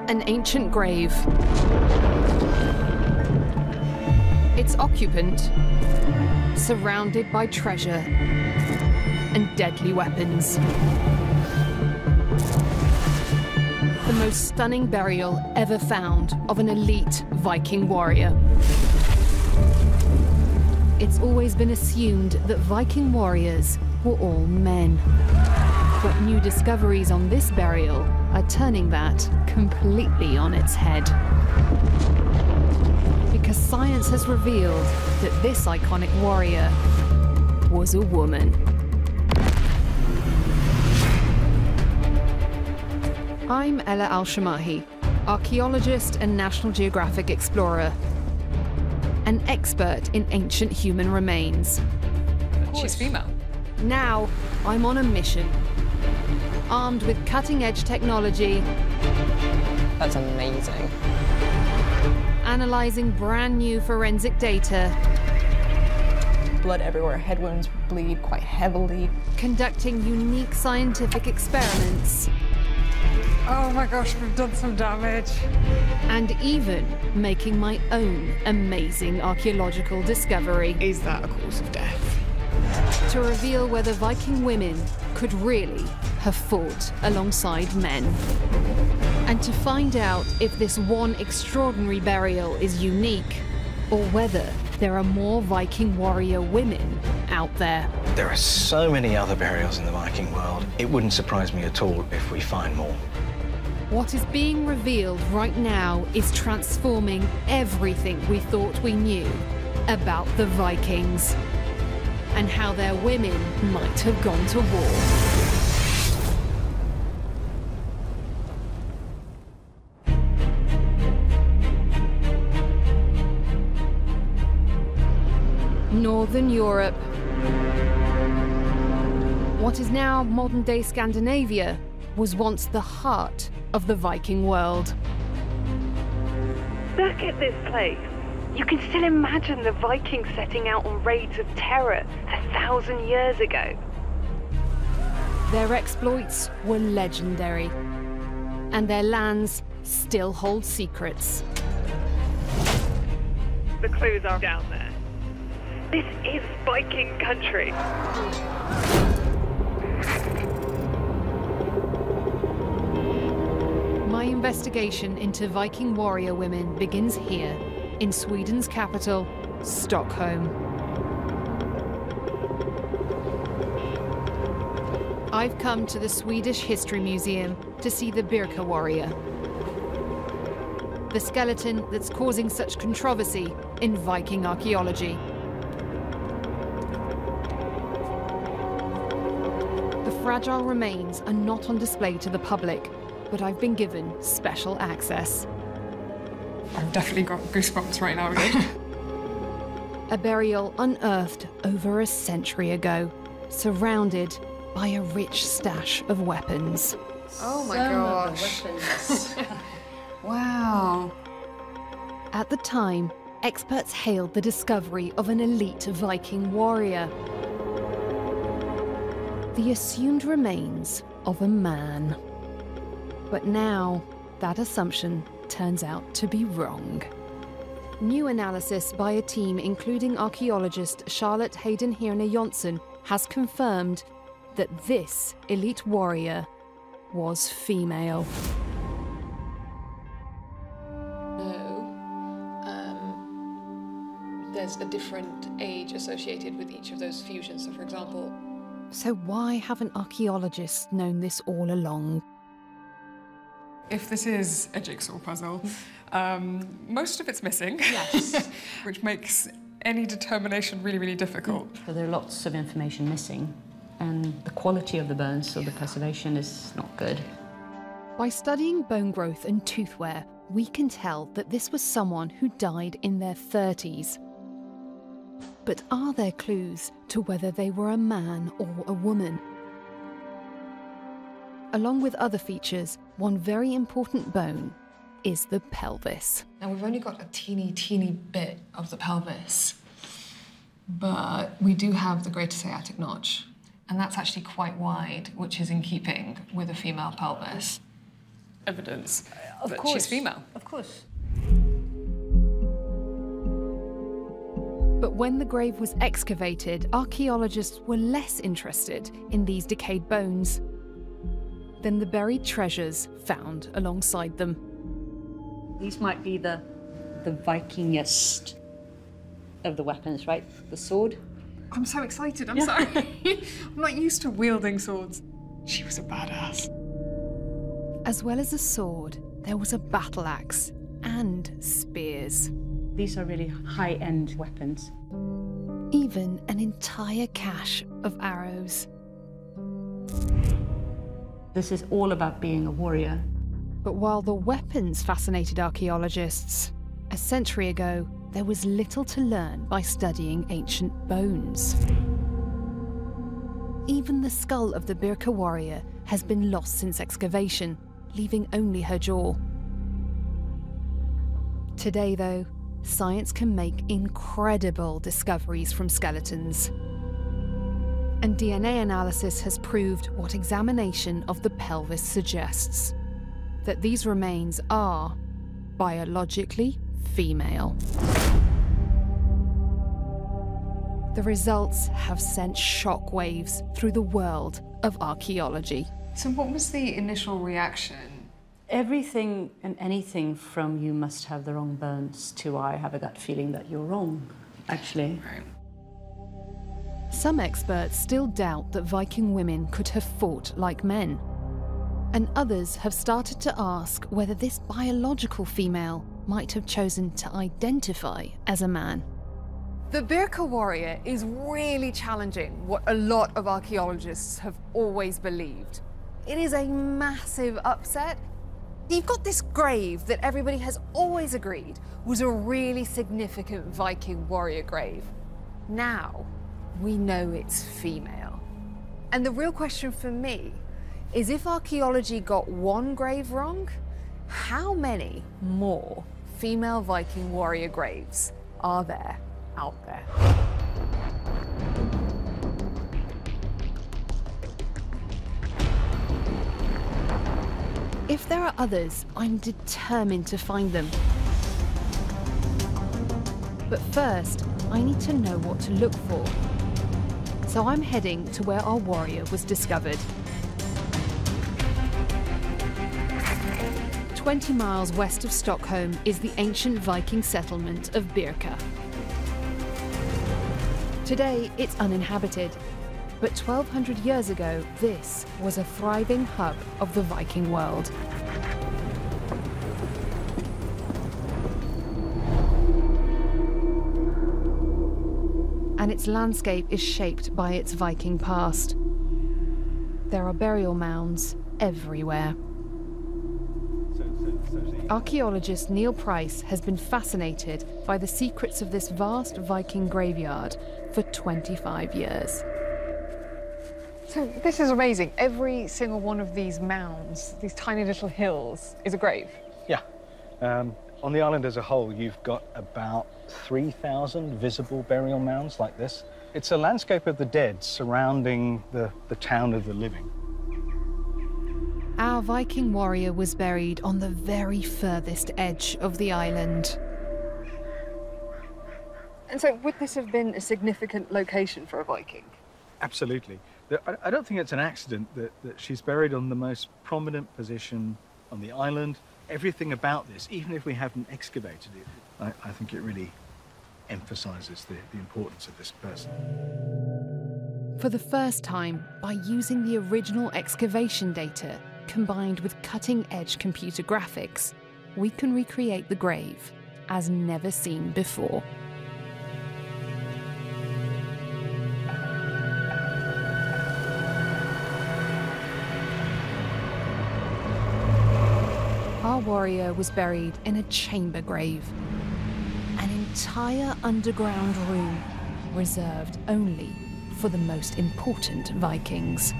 an ancient grave. Its occupant surrounded by treasure and deadly weapons. The most stunning burial ever found of an elite Viking warrior. It's always been assumed that Viking warriors were all men. But new discoveries on this burial are turning that completely on its head. Because science has revealed that this iconic warrior was a woman. I'm Ella Al-Shamahi, archaeologist and National Geographic explorer, an expert in ancient human remains. She's female. Now, I'm on a mission. Armed with cutting-edge technology. That's amazing. Analysing brand new forensic data. Blood everywhere, head wounds bleed quite heavily. Conducting unique scientific experiments. Oh my gosh, we've done some damage. And even making my own amazing archaeological discovery. Is that a cause of death? To reveal whether Viking women could really have fought alongside men. And to find out if this one extraordinary burial is unique, or whether there are more Viking warrior women out there. There are so many other burials in the Viking world. It wouldn't surprise me at all if we find more. What is being revealed right now is transforming everything we thought we knew about the Vikings and how their women might have gone to war. Northern Europe. What is now modern-day Scandinavia was once the heart of the Viking world. Look at this place. You can still imagine the Vikings setting out on raids of terror 1,000 years ago. Their exploits were legendary, and their lands still hold secrets. The clues are down there. This is Viking country. My investigation into Viking warrior women begins here, in Sweden's capital, Stockholm. I've come to the Swedish History Museum to see the Birka warrior, the skeleton that's causing such controversy in Viking archaeology. The fragile remains are not on display to the public, but I've been given special access. I've definitely got goosebumps right now again. A burial unearthed over a century ago, surrounded by a rich stash of weapons. Oh my gosh. Wow. At the time, experts hailed the discovery of an elite Viking warrior. The assumed remains of a man. But now, that assumption turns out to be wrong. New analysis by a team including archaeologist Charlotte Hayden Hirne Jonsson has confirmed that this elite warrior was female. There's a different age associated with each of those fusions. So, for example... So why haven't archaeologists known this all along? If this is a jigsaw puzzle, most of it's missing. Yes. Which makes any determination really, really difficult. So there are lots of information missing, and the quality of the bones, so the preservation is not good. By studying bone growth and tooth wear, we can tell that this was someone who died in their 30s. But are there clues to whether they were a man or a woman? Along with other features, one very important bone is the pelvis. Now, we've only got a teeny bit of the pelvis, but we do have the greater sciatic notch, and that's actually quite wide, which is in keeping with a female pelvis. evidence Of that course. she's female. Of course. But when the grave was excavated, archaeologists were less interested in these decayed bones than the buried treasures found alongside them. These might be the Vikingest of the weapons, right? The sword. I'm so excited, I'm sorry. I'm not used to wielding swords. She was a badass. As well as a sword, there was a battle axe and spears. These are really high-end weapons. Even an entire cache of arrows. This is all about being a warrior. But while the weapons fascinated archaeologists, a century ago, there was little to learn by studying ancient bones. Even the skull of the Birka warrior has been lost since excavation, leaving only her jaw. Today, though, science can make incredible discoveries from skeletons. And DNA analysis has proved what examination of the pelvis suggests, that these remains are biologically female. The results have sent shockwaves through the world of archaeology. So what was the initial reaction? Everything and anything from you must have the wrong bones to I have a gut feeling that you're wrong, actually. Right. Some experts still doubt that Viking women could have fought like men. And others have started to ask whether this biological female might have chosen to identify as a man. The Birka warrior is really challenging what a lot of archaeologists have always believed. It is a massive upset. You've got this grave that everybody has always agreed was a really significant Viking warrior grave. Now, we know it's female. And the real question for me is, if archaeology got one grave wrong, how many more female Viking warrior graves are there out there? If there are others, I'm determined to find them. But first, I need to know what to look for. So I'm heading to where our warrior was discovered. 20 miles west of Stockholm is the ancient Viking settlement of Birka. Today, it's uninhabited, but 1,200 years ago, this was a thriving hub of the Viking world. And its landscape is shaped by its Viking past. There are burial mounds everywhere. Archaeologist Neil Price has been fascinated by the secrets of this vast Viking graveyard for 25 years. So this is amazing. Every single one of these mounds, these tiny little hills, is a grave. Yeah. On the island as a whole, you've got about 3,000 visible burial mounds like this. It's a landscape of the dead surrounding the town of the living. Our Viking warrior was buried on the very furthest edge of the island. And so would this have been a significant location for a Viking? Absolutely. I don't think it's an accident that she's buried on the most prominent position on the island. Everything about this, even if we haven't excavated it, I think it really emphasizes the importance of this person. For the first time, by using the original excavation data combined with cutting-edge computer graphics, we can recreate the grave as never seen before. Our warrior was buried in a chamber grave, an entire underground room reserved only for the most important Vikings.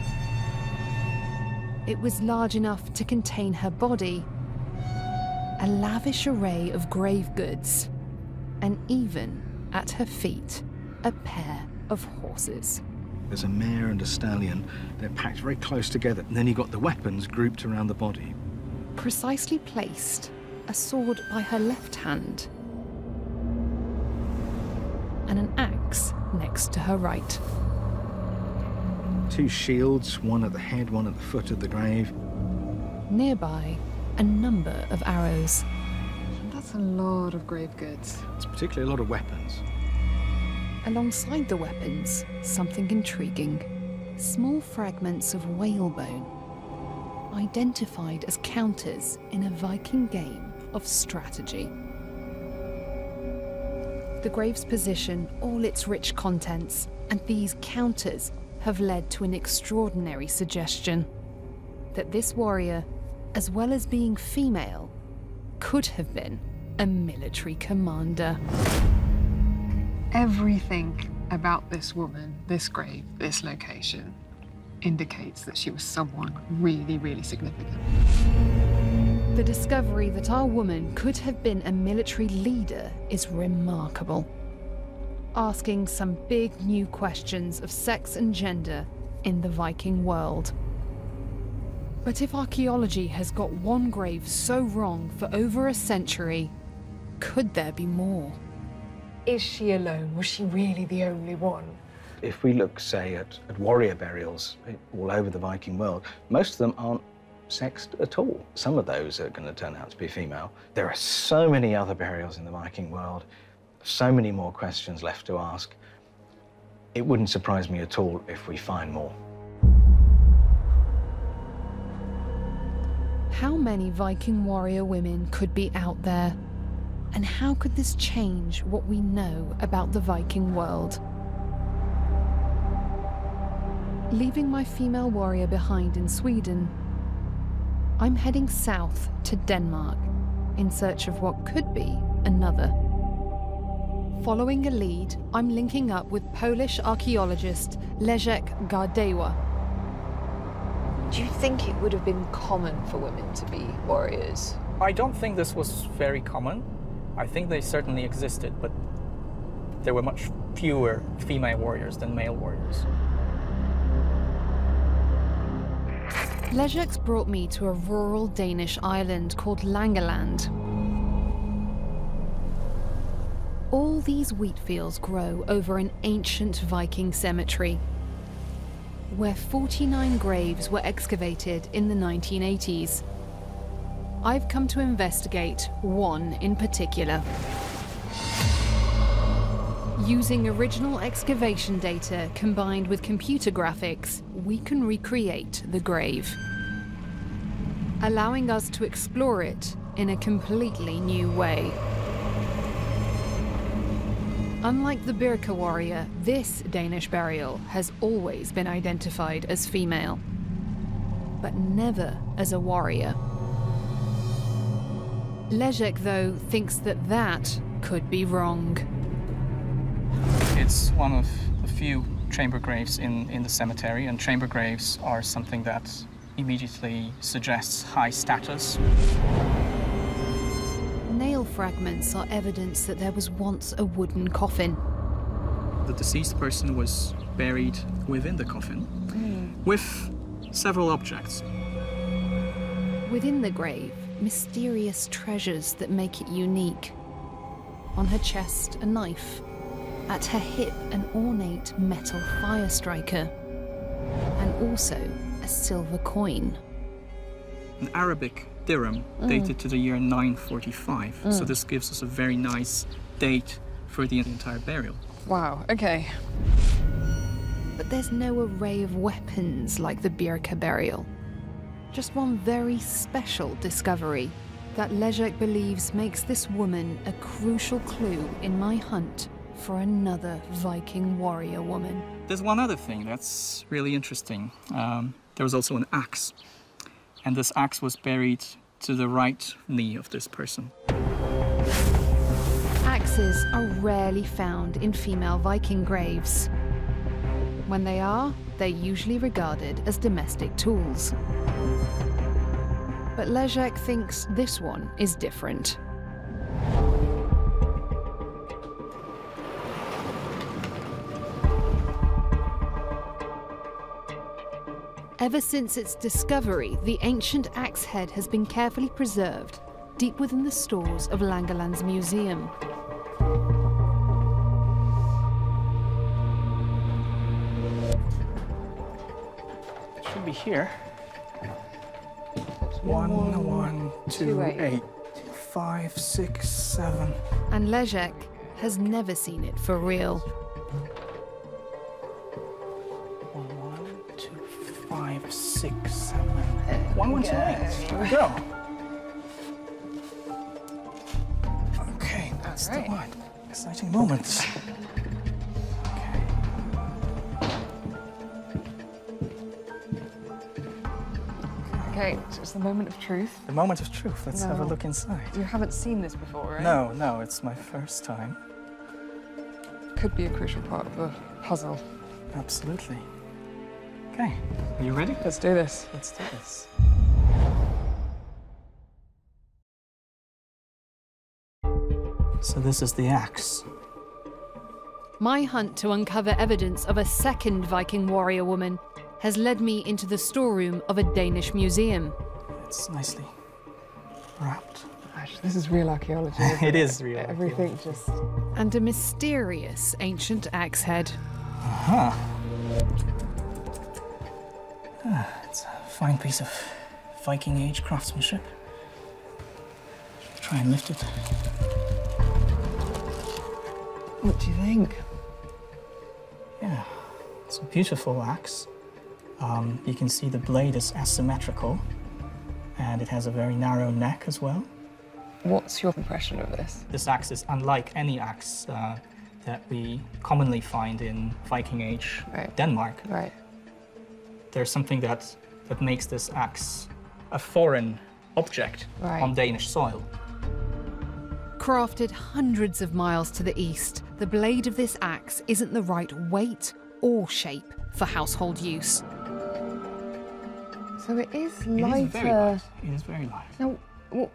It was large enough to contain her body, a lavish array of grave goods, and even at her feet, a pair of horses. There's a mare and a stallion. They're packed very close together. And then you've got the weapons grouped around the body. precisely placed, a sword by her left hand and an axe next to her right. 2 shields, one at the head, one at the foot of the grave. Nearby, a number of arrows. That's a lot of grave goods. It's particularly a lot of weapons. Alongside the weapons, something intriguing. Small fragments of whalebone, identified as counters in a Viking game of strategy. The grave's position, all its rich contents, and these counters have led to an extraordinary suggestion that this warrior, as well as being female, could have been a military commander. Everything about this woman, this grave, this location, indicates that she was someone really, really significant. The discovery that our woman could have been a military leader is remarkable, asking some big new questions of sex and gender in the Viking world. But if archaeology has got one grave so wrong for over a century, could there be more? Is she alone? Was she really the only one? If we look, say, at warrior burials all over the Viking world, most of them aren't sexed at all. Some of those are going to turn out to be female. There are so many other burials in the Viking world, so many more questions left to ask. It wouldn't surprise me at all if we find more. How many Viking warrior women could be out there? And how could this change what we know about the Viking world? Leaving my female warrior behind in Sweden, I'm heading south to Denmark in search of what could be another. Following a lead, I'm linking up with Polish archaeologist Leszek Gardewa. Do you think it would have been common for women to be warriors? I don't think this was very common. I think they certainly existed, but there were much fewer female warriors than male warriors. Leszek's brought me to a rural Danish island called Langeland. All these wheat fields grow over an ancient Viking cemetery, where 49 graves were excavated in the 1980s. I've come to investigate one in particular. Using original excavation data combined with computer graphics, we can recreate the grave, allowing us to explore it in a completely new way. Unlike the Birka warrior, this Danish burial has always been identified as female, but never as a warrior. Leszek, though, thinks that that could be wrong. It's one of a few chamber graves in the cemetery, and chamber graves are something that immediately suggests high status. Nail fragments are evidence that there was once a wooden coffin. The deceased person was buried within the coffin with several objects. Within the grave, mysterious treasures that make it unique. On her chest, a knife. At her hip, an ornate metal fire striker. And also a silver coin. An Arabic dirham dated to the year 945. So this gives us a very nice date for the entire burial. Wow, okay. But there's no array of weapons like the Birka burial. Just one very special discovery that Leszek believes makes this woman a crucial clue in my hunt for another Viking warrior woman. There's one other thing that's really interesting. There was also an axe. And this axe was buried to the right knee of this person. Axes are rarely found in female Viking graves. When they are, they're usually regarded as domestic tools. But Leszek thinks this one is different. Ever since its discovery, the ancient axe head has been carefully preserved deep within the stores of Langeland's museum. It should be here. 1, 2, 8, 5, 6, 7. And Leszek has never seen it for real. 1, 2, 5, 6, 7. 1, 2, 8. Here we go. Okay, that's the one. Exciting moments. Okay, so it's the moment of truth. The moment of truth. Let's have a look inside. You haven't seen this before, right? No, no, it's my first time. Could be a crucial part of the puzzle. Absolutely. Okay, are you ready? Let's do this. Let's do this. So this is the axe. My hunt to uncover evidence of a second Viking warrior woman has led me into the storeroom of a Danish museum. It's nicely wrapped. Actually, this is real archaeology. It is real. Everything just... And a mysterious ancient axe head. Uh-huh. It's a fine piece of Viking age craftsmanship. Try and lift it. What do you think? Yeah, it's a beautiful axe. You can see the blade is asymmetrical, and it has a very narrow neck as well. What's your impression of this? This axe is unlike any axe that we commonly find in Viking Age Denmark. Right. There's something that makes this axe a foreign object on Danish soil. Crafted hundreds of miles to the east, the blade of this axe isn't the right weight or shape for household use. So it is It is lighter. very light. It is very light. Now,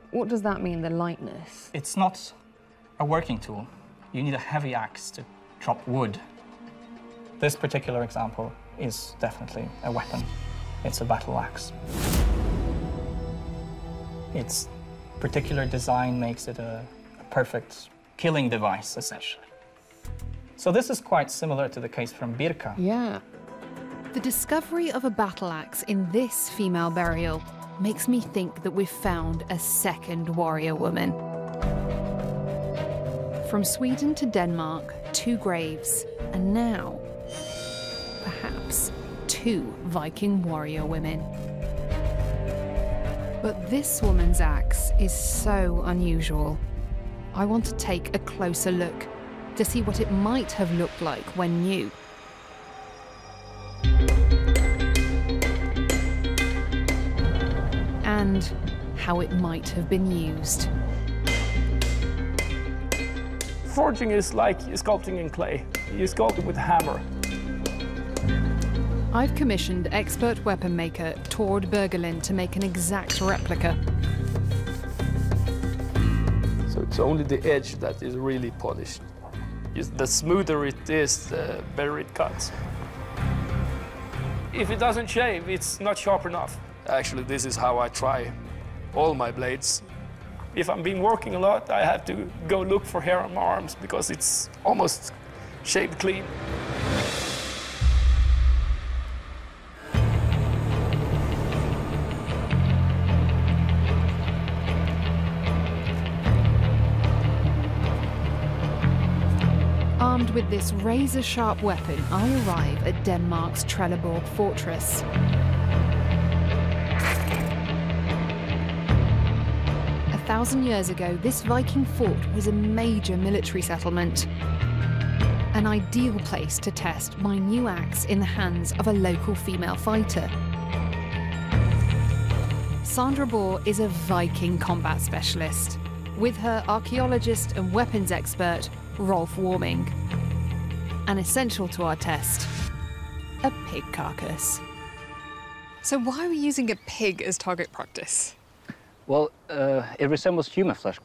what does that mean, the lightness? It's not a working tool. You need a heavy axe to chop wood. This particular example is definitely a weapon. It's a battle axe. Its particular design makes it a perfect killing device, essentially. So this is quite similar to the case from Birka. Yeah. The discovery of a battle axe in this female burial makes me think that we've found a second warrior woman. From Sweden to Denmark, 2 graves, and now, perhaps, 2 Viking warrior women. But this woman's axe is so unusual. I want to take a closer look to see what it might have looked like when new. And how it might have been used. Forging is like sculpting in clay. You sculpt it with a hammer. I've commissioned expert weapon maker Tord Bergelin to make an exact replica. So it's only the edge that is really polished. The smoother it is, the better it cuts. If it doesn't shave, it's not sharp enough. Actually, this is how I try all my blades. If I've been working a lot, I have to go look for hair on my arms because it's almost shaved clean. Armed with this razor-sharp weapon, I arrive at Denmark's Trelleborg fortress. A 1,000 years ago, this Viking fort was a major military settlement. An ideal place to test my new axe in the hands of a local female fighter. Sandra Bohr is a Viking combat specialist, with her archaeologist and weapons expert, Rolf Warming. And essential to our test, a pig carcass. So why are we using a pig as target practice? Well, it resembles human flesh.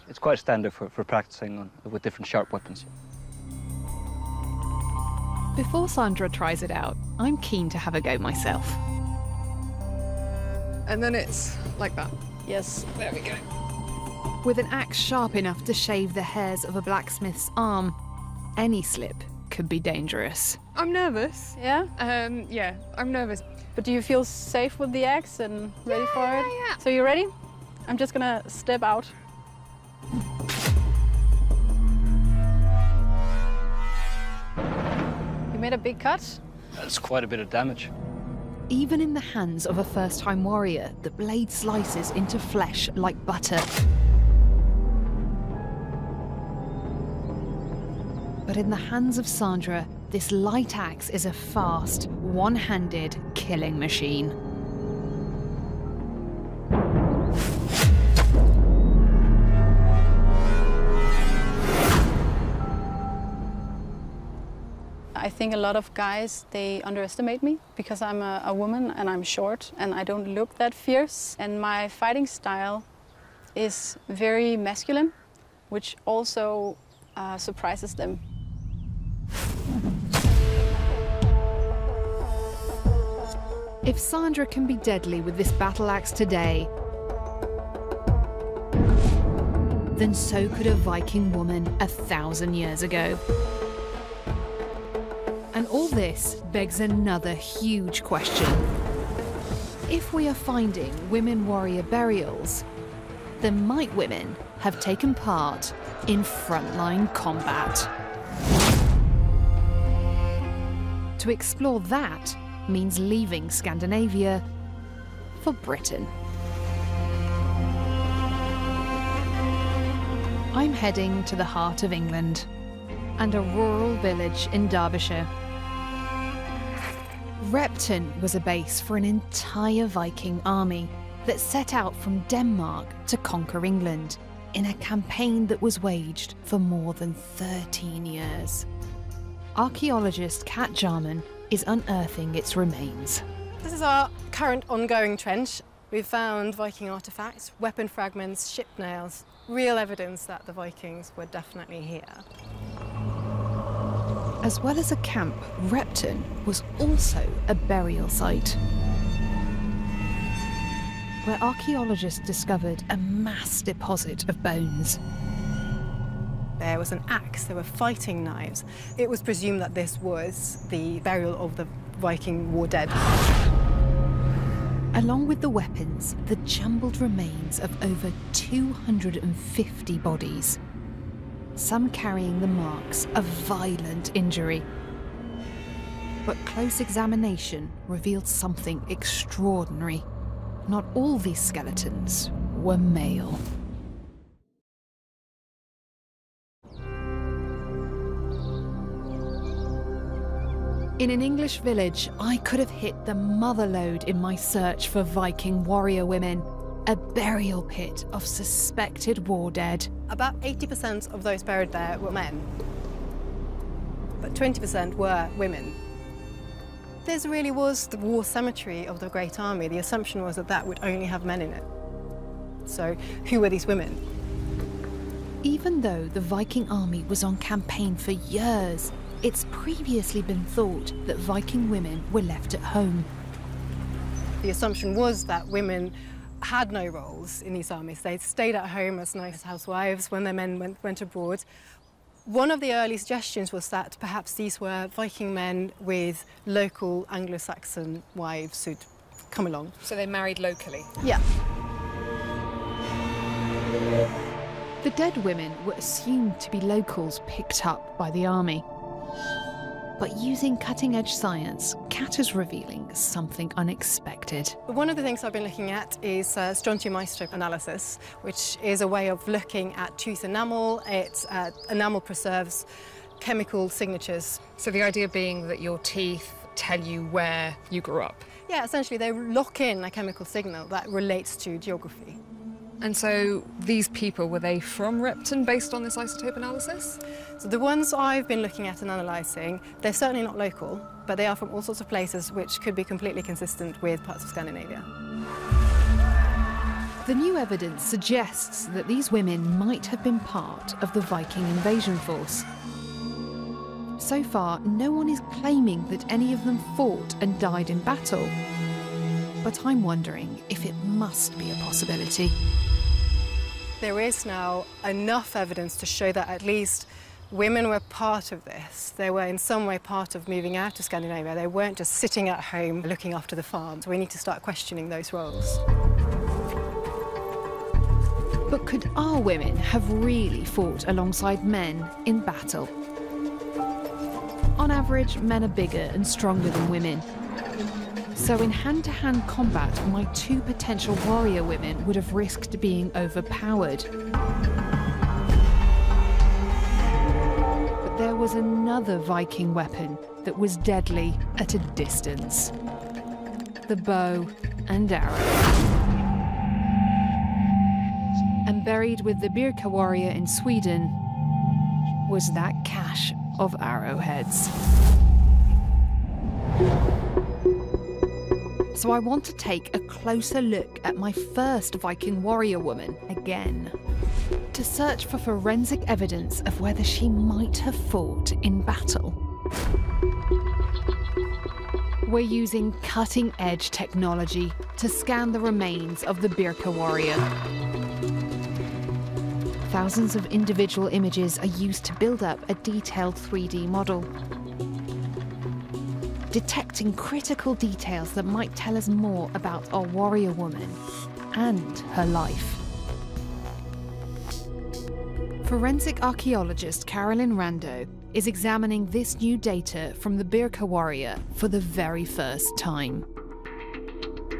It's quite standard for practicing with different sharp weapons. Before Sandra tries it out, I'm keen to have a go myself. and then it's like that. Yes. There we go. With an axe sharp enough to shave the hairs of a blacksmith's arm, any slip could be dangerous. I'm nervous. Yeah? Yeah, I'm nervous. But do you feel safe with the axe and ready for it? Yeah. So you ready? I'm just gonna step out. You made a big cut? That's quite a bit of damage. Even in the hands of a first-time warrior, the blade slices into flesh like butter. But in the hands of Sandra, this light axe is a fast, one-handed killing machine. I think a lot of guys, they underestimate me because I'm a woman and I'm short and I don't look that fierce. And my fighting style is very masculine, which also surprises them. If Sandra can be deadly with this battle axe today, then so could a Viking woman 1,000 years ago. And all this begs another huge question. If we are finding women warrior burials, then might women have taken part in frontline combat? To explore that means leaving Scandinavia for Britain. I'm heading to the heart of England and a rural village in Derbyshire. Repton was a base for an entire Viking army that set out from Denmark to conquer England in a campaign that was waged for more than 13 years. Archaeologist Kat Jarman is unearthing its remains. This is our current ongoing trench. We've found Viking artefacts, weapon fragments, ship nails, real evidence that the Vikings were definitely here. As well as a camp, Repton was also a burial site, where archaeologists discovered a mass deposit of bones. There was an axe, there were fighting knives. It was presumed that this was the burial of the Viking war dead. Along with the weapons, the jumbled remains of over 250 bodies, some carrying the marks of violent injury. But close examination revealed something extraordinary. Not all these skeletons were male. In an English village, I could have hit the motherlode in my search for Viking warrior women. A burial pit of suspected war dead. About 80% of those buried there were men, but 20% were women. This really was the war cemetery of the Great Army. The assumption was that that would only have men in it. So who were these women? Even though the Viking army was on campaign for years, it's previously been thought that Viking women were left at home. The assumption was that women had no roles in these armies. They stayed at home as nice housewives when their men went abroad. One of the early suggestions was that perhaps these were Viking men with local Anglo-Saxon wives who'd come along. So they married locally? Yeah. The dead women were assumed to be locals picked up by the army. But using cutting-edge science, Kat is revealing something unexpected. One of the things I've been looking at is strontium isotope analysis, which is a way of looking at tooth enamel. Enamel preserves chemical signatures. So the idea being that your teeth tell you where you grew up? Yeah, essentially they lock in a chemical signal that relates to geography. And so these people, were they from Repton based on this isotope analysis? So the ones I've been looking at and analysing, they're certainly not local, but they are from all sorts of places which could be completely consistent with parts of Scandinavia. The new evidence suggests that these women might have been part of the Viking invasion force. So far, no one is claiming that any of them fought and died in battle. but I'm wondering if it must be a possibility. There is now enough evidence to show that at least women were part of this. They were in some way part of moving out of Scandinavia. They weren't just sitting at home looking after the farms. We need to start questioning those roles. But could our women have really fought alongside men in battle? On average, men are bigger and stronger than women. So in hand-to-hand combat, my two potential warrior women would have risked being overpowered. But there was another Viking weapon that was deadly at a distance. The bow and arrow. And buried with the Birka warrior in Sweden was that cache of arrowheads. So I want to take a closer look at my first Viking warrior woman again, to search for forensic evidence of whether she might have fought in battle. We're using cutting-edge technology to scan the remains of the Birka warrior. Thousands of individual images are used to build up a detailed 3D model, detecting critical details that might tell us more about our warrior woman and her life. Forensic archaeologist Carolyn Rando is examining this new data from the Birka warrior for the very first time,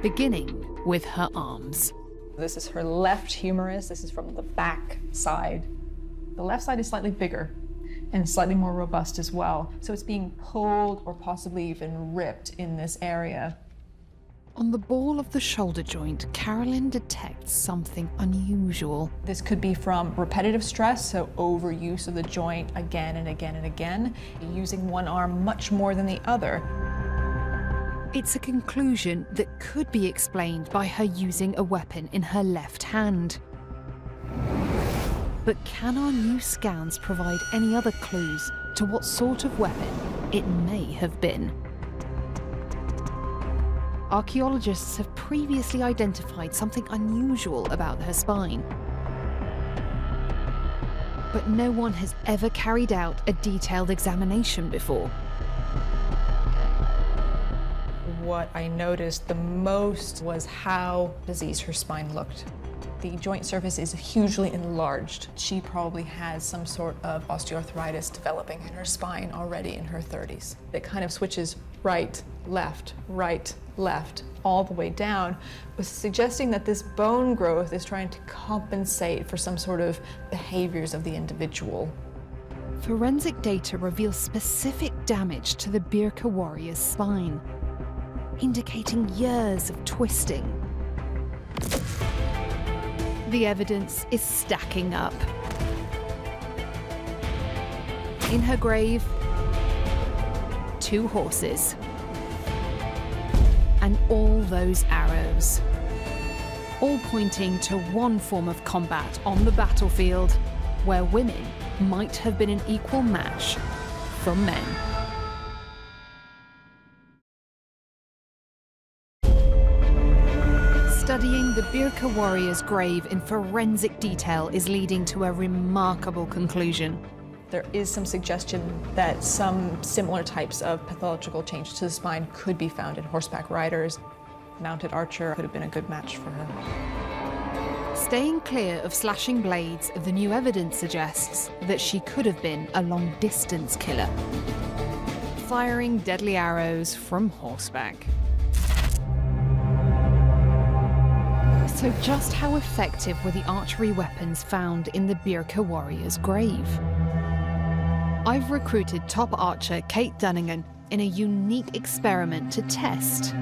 beginning with her arms. This is her left humerus. This is from the back side. The left side is slightly bigger and slightly more robust as well. So it's being pulled or possibly even ripped in this area. On the ball of the shoulder joint, Carolyn detects something unusual. This could be from repetitive stress, so overuse of the joint again and again and again, using one arm much more than the other. It's a conclusion that could be explained by her using a weapon in her left hand. But can our new scans provide any other clues to what sort of weapon it may have been? Archaeologists have previously identified something unusual about her spine, but no one has ever carried out a detailed examination before. What I noticed the most was how diseased her spine looked. The joint surface is hugely enlarged. She probably has some sort of osteoarthritis developing in her spine already in her 30s. It kind of switches right, left, all the way down, was suggesting that this bone growth is trying to compensate for some sort of behaviors of the individual. Forensic data reveals specific damage to the Birka warrior's spine, indicating years of twisting. The evidence is stacking up. In her grave, 2 horses. And all those arrows, all pointing to one form of combat on the battlefield where women might have been an equal match from men. Studying the Birka warrior's grave in forensic detail is leading to a remarkable conclusion. There is some suggestion that some similar types of pathological changes to the spine could be found in horseback riders. Mounted archer could have been a good match for her. Staying clear of slashing blades, the new evidence suggests that she could have been a long-distance killer, firing deadly arrows from horseback. So just how effective were the archery weapons found in the Birka warrior's grave? I've recruited top archer Kate Dunningham in a unique experiment to test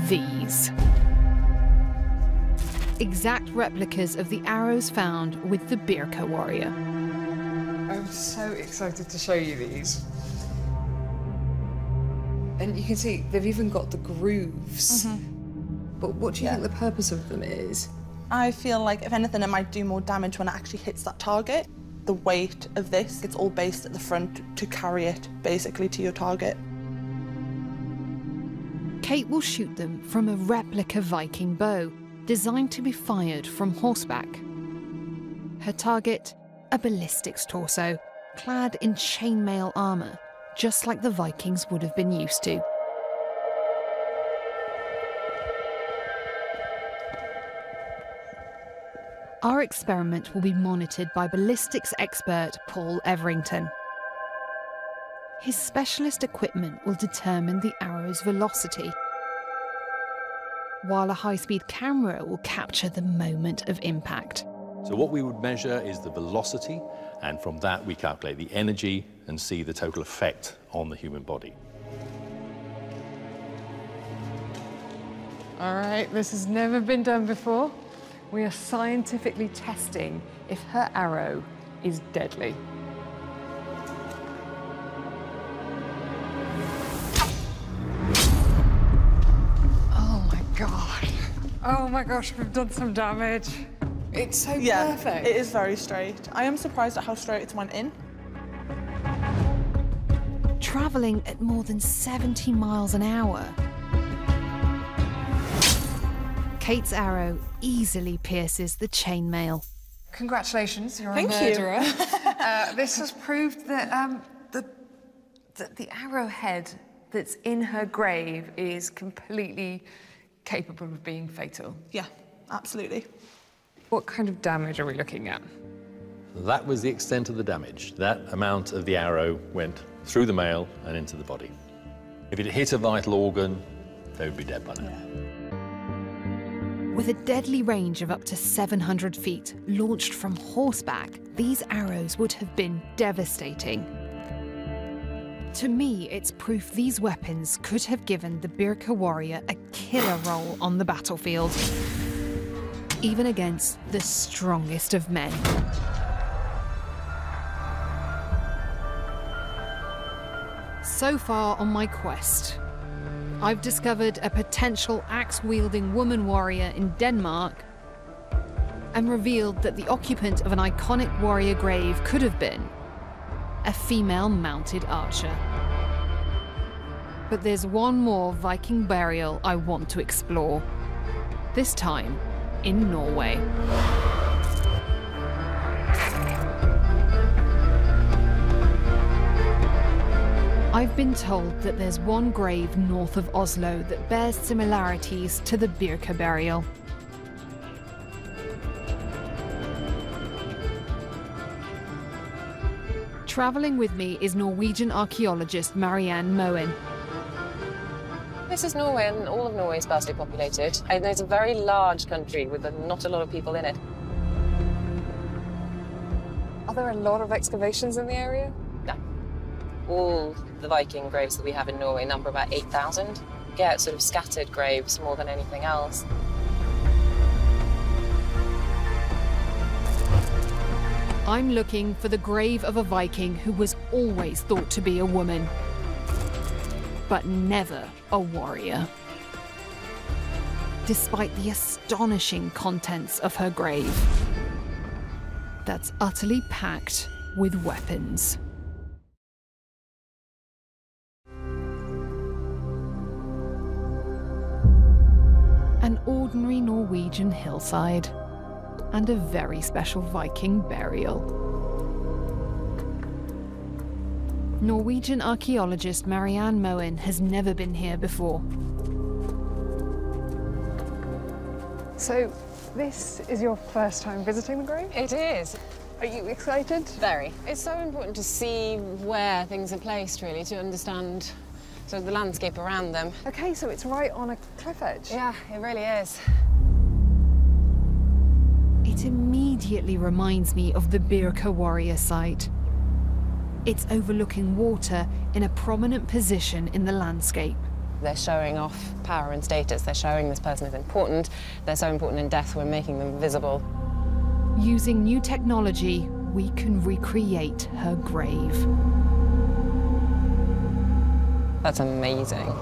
these. Exact replicas of the arrows found with the Birka warrior. I'm so excited to show you these. And you can see they've even got the grooves. But what do you think the purpose of them is? I feel like, if anything, it might do more damage when it actually hits that target. The weight of this, it's all based at the front to carry it, basically, to your target. Kate will shoot them from a replica Viking bow, designed to be fired from horseback. Her target, a ballistics torso, clad in chainmail armour, just like the Vikings would have been used to. Our experiment will be monitored by ballistics expert Paul Everington. His specialist equipment will determine the arrow's velocity, while a high-speed camera will capture the moment of impact. So what we would measure is the velocity, and from that we calculate the energy and see the total effect on the human body. All right, this has never been done before. We are scientifically testing if her arrow is deadly. Oh my God. Oh my gosh, we've done some damage. It's so perfect. It is very straight. I am surprised at how straight it went in. Travelling at more than 70 miles an hour, Kate's arrow easily pierces the chainmail. Congratulations, you're Thank a you. murderer. This has proved that the arrowhead that's in her grave is completely capable of being fatal. Yeah, absolutely. What kind of damage are we looking at? That was the extent of the damage. That amount of the arrow went through the male and into the body. If it hit a vital organ, they would be dead by now. With a deadly range of up to 700 feet, launched from horseback, these arrows would have been devastating. To me, it's proof these weapons could have given the Birka warrior a killer role on the battlefield, even against the strongest of men. So far on my quest, I've discovered a potential axe-wielding woman warrior in Denmark and revealed that the occupant of an iconic warrior grave could have been a female mounted archer. But there's one more Viking burial I want to explore, this time in Norway. I've been told that there's one grave north of Oslo that bears similarities to the Birka burial. Travelling with me is Norwegian archaeologist Marianne Moen. This is Norway, and all of Norway is sparsely populated. And it's a very large country with not a lot of people in it. Are there a lot of excavations in the area? No. All the Viking graves that we have in Norway number about 8,000. Get sort of scattered graves more than anything else. I'm looking for the grave of a Viking who was always thought to be a woman, but never a warrior. Despite the astonishing contents of her grave, that's utterly packed with weapons. An ordinary Norwegian hillside and a very special Viking burial. Norwegian archaeologist Marianne Moen has never been here before. So, this is your first time visiting the grave? It is. Are you excited? Very. It's so important to see where things are placed, really, to understand sort of the landscape around them. Okay, so it's right on a cliff edge. Yeah, it really is. It immediately reminds me of the Birka warrior site. It's overlooking water in a prominent position in the landscape. They're showing off power and status. They're showing this person is important. They're so important in death, we're making them visible. Using new technology, we can recreate her grave. That's amazing.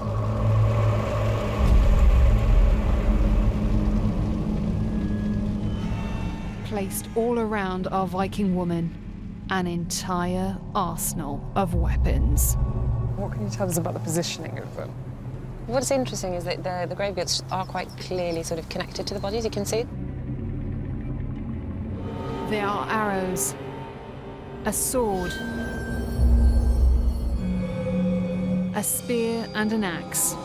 Placed all around our Viking woman, an entire arsenal of weapons. What can you tell us about the positioning of them? What's interesting is that the grave goods are quite clearly sort of connected to the bodies, you can see. There are arrows, a sword, a spear and an axe,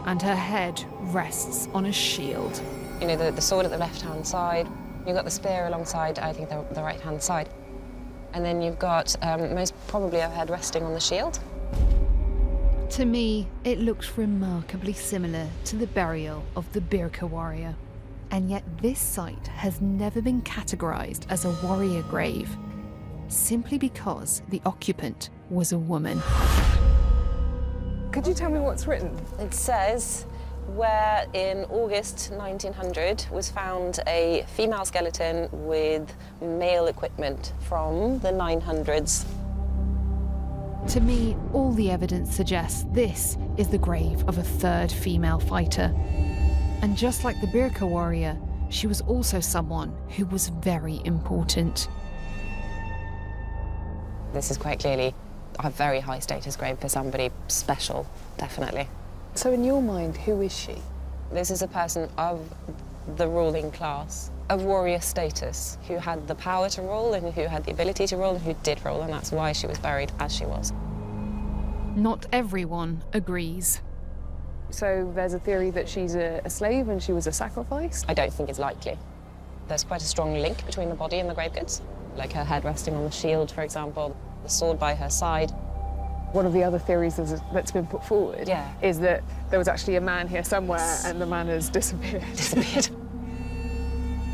and her head rests on a shield. You know, the sword at the left-hand side, you've got the spear alongside, I think, the right-hand side. And then you've got most probably her head resting on the shield. To me, it looks remarkably similar to the burial of the Birka warrior. And yet this site has never been categorized as a warrior grave, simply because the occupant was a woman. Could you tell me what's written? It says, where in August 1900 was found a female skeleton with male equipment from the 900s. To me, all the evidence suggests this is the grave of a third female fighter. And just like the Birka warrior, she was also someone who was very important. This is quite clearly a very high status grave for somebody special, definitely. So in your mind, who is she? This is a person of the ruling class, of warrior status, who had the power to rule and who had the ability to rule and who did rule, and that's why she was buried as she was. Not everyone agrees. So there's a theory that she's a slave and she was a sacrifice? I don't think it's likely. There's quite a strong link between the body and the grave goods, like her head resting on the shield, for example, the sword by her side. One of the other theories that's been put forward is that there was actually a man here somewhere and the man has disappeared.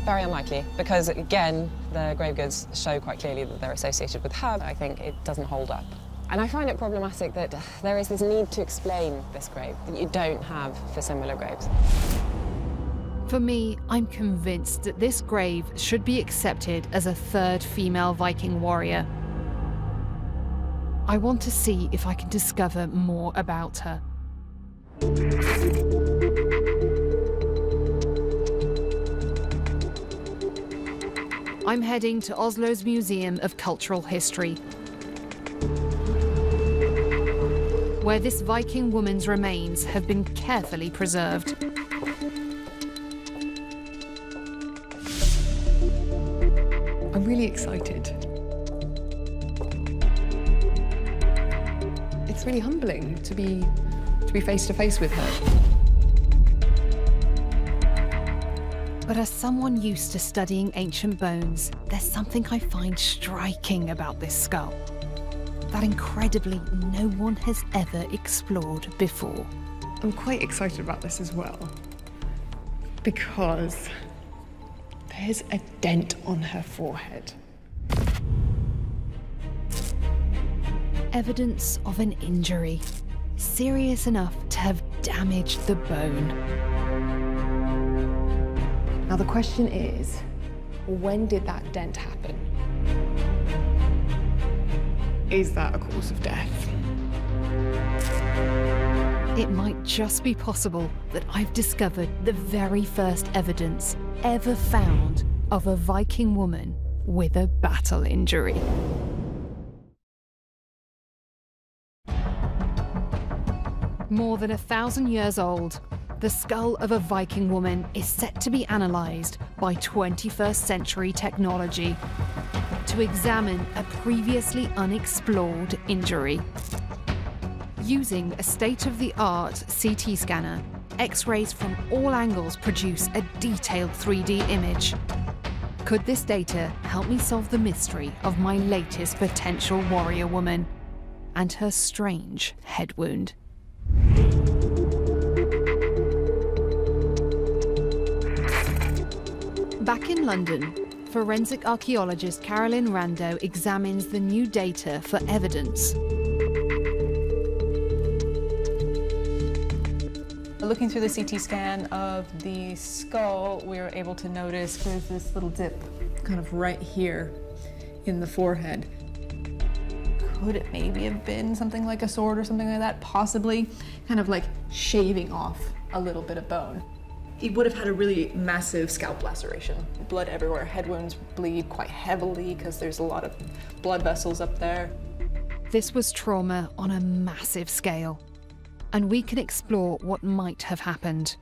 Very unlikely, because again, the grave goods show quite clearly that they're associated with her. I think it doesn't hold up. And I find it problematic that there is this need to explain this grave that you don't have for similar graves. For me, I'm convinced that this grave should be accepted as a third female Viking warrior. I want to see if I can discover more about her. I'm heading to Oslo's Museum of Cultural History, where this Viking woman's remains have been carefully preserved. I'm really excited. It's really humbling to be face to face with her. But as someone used to studying ancient bones, there's something I find striking about this skull that incredibly no one has ever explored before. I'm quite excited about this as well, because there's a dent on her forehead. Evidence of an injury, serious enough to have damaged the bone. Now the question is, when did that dent happen? Is that a cause of death? It might just be possible that I've discovered the very first evidence ever found of a Viking woman with a battle injury. More than 1,000 years old, the skull of a Viking woman is set to be analysed by 21st century technology to examine a previously unexplored injury. Using a state-of-the-art CT scanner, X-rays from all angles produce a detailed 3D image. Could this data help me solve the mystery of my latest potential warrior woman and her strange head wound? Back in London, forensic archaeologist Carolyn Rando examines the new data for evidence. Looking through the CT scan of the skull, we were able to notice there's this little dip kind of right here in the forehead. Could it maybe have been something like a sword or something like that? Possibly, kind of like shaving off a little bit of bone. He would have had a really massive scalp laceration. Blood everywhere. Head wounds bleed quite heavily because there's a lot of blood vessels up there. This was trauma on a massive scale. and we can explore what might have happened.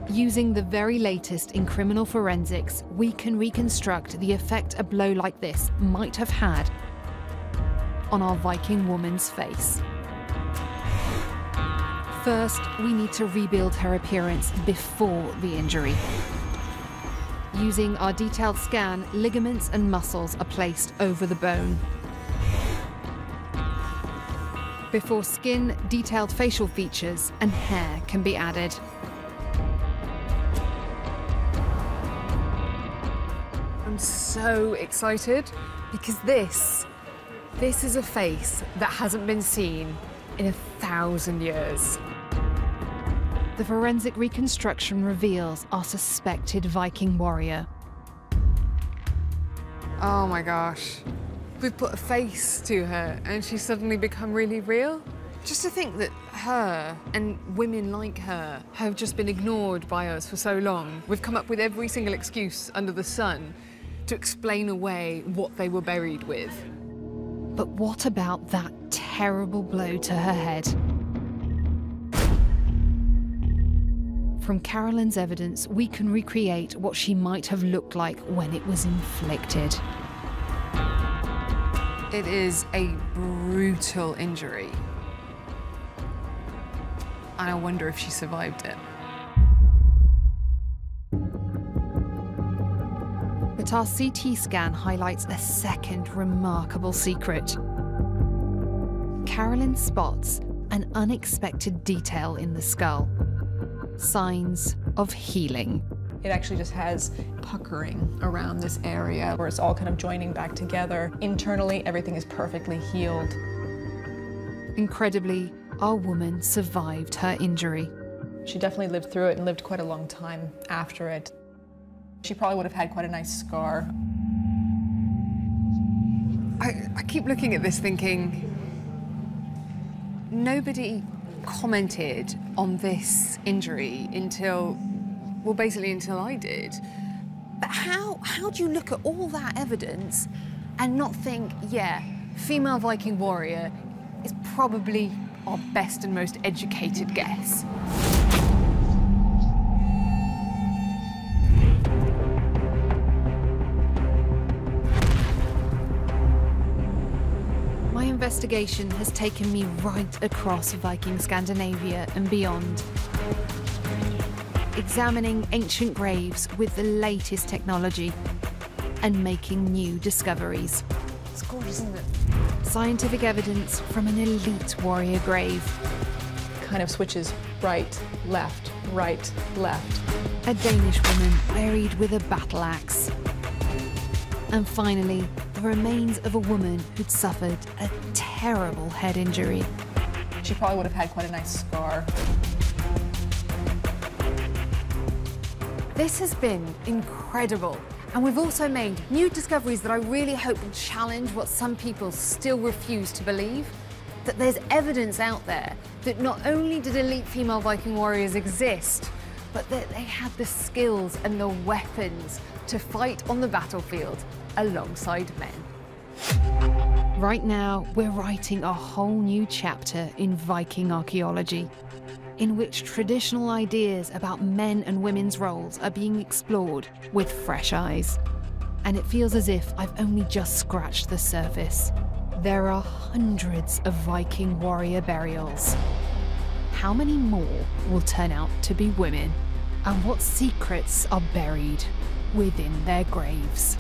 Using the very latest in criminal forensics, we can reconstruct the effect a blow like this might have had on our Viking woman's face. First, we need to rebuild her appearance before the injury. Using our detailed scan, ligaments and muscles are placed over the bone. Before skin, detailed facial features and hair can be added. I'm so excited because this is a face that hasn't been seen in 1,000 years. The forensic reconstruction reveals our suspected Viking warrior. Oh my gosh. We've put a face to her and she's suddenly become really real. Just to think that her and women like her have just been ignored by us for so long. We've come up with every single excuse under the sun to explain away what they were buried with. But what about that terrible blow to her head? From Carolyn's evidence, we can recreate what she might have looked like when it was inflicted. It is a brutal injury. And I wonder if she survived it. But our CT scan highlights a second remarkable secret. Carolyn spots an unexpected detail in the skull. Signs of healing. It actually just has puckering around this area where it's all kind of joining back together. Internally, everything is perfectly healed. Incredibly, our woman survived her injury. She definitely lived through it and lived quite a long time after it. She probably would have had quite a nice scar. I keep looking at this thinking, nobody commented on this injury until, well, basically until I did. But how do you look at all that evidence and not think, yeah, female Viking warrior is probably our best and most educated guess? My investigation has taken me right across Viking Scandinavia and beyond, examining ancient graves with the latest technology and making new discoveries. It's gorgeous, isn't it? Scientific evidence from an elite warrior grave. Kind of switches right, left, right, left. A Danish woman buried with a battle axe. And finally, the remains of a woman who'd suffered a terrible head injury. She probably would have had quite a nice scar. This has been incredible. And we've also made new discoveries that I really hope will challenge what some people still refuse to believe. That there's evidence out there that not only did elite female Viking warriors exist, but that they had the skills and the weapons to fight on the battlefield alongside men. Right now, we're writing a whole new chapter in Viking archaeology, in which traditional ideas about men and women's roles are being explored with fresh eyes. And it feels as if I've only just scratched the surface. There are hundreds of Viking warrior burials. How many more will turn out to be women? And what secrets are buried within their graves?